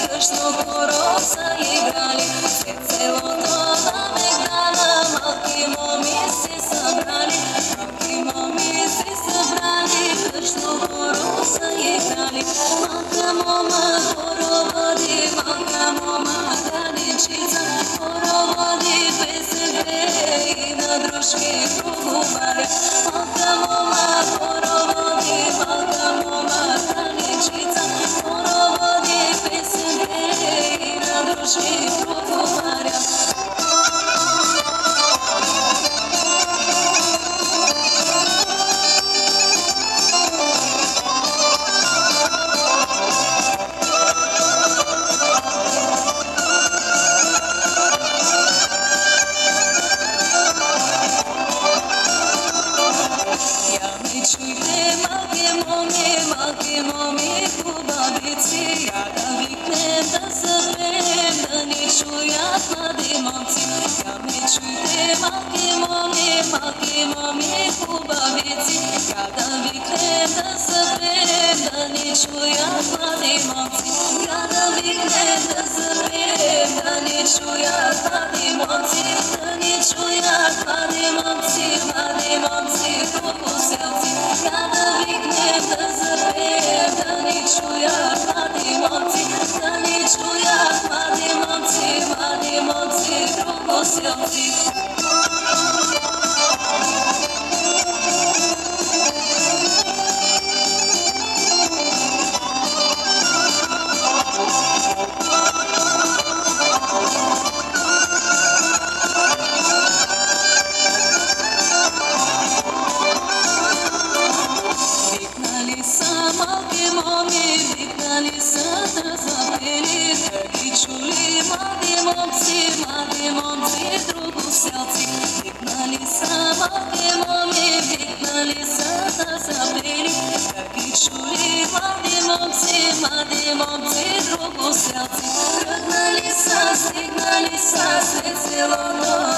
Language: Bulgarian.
кршно короса играли, след селото на Мегдана малки моми се събрали, малки моми се събрали, кршно короса играли. Малка мома хороводи, малка мома граничица, хороводи песен пее и на дружки проговаря. Малка мома хороводи, малка мома граничица, хороводи песен пее и на дружки проговаря. Чуйте, малки моми, хубавици, ја да викнем, да запеем, да ни чујат млади момци. Ја ме чуйте, малки моми, хубавици, ја да викнем, да запеем, да ни чујат млади момци. Ја да викнем, да запеем, да ни чујат млади момци, да ни чујат млади момци, кругоселци. Ја да викнем, да запеем, да ни чујат млади момци, да ни чујат млади момци, кругоселци. Малки моми, викнали са да запели, да ги чули млади момци, кругоселци. Викнали са малки моми, викнали са да запели, да ги чули млади момци, кругоселци. Тръгнали са, стигнали са след селото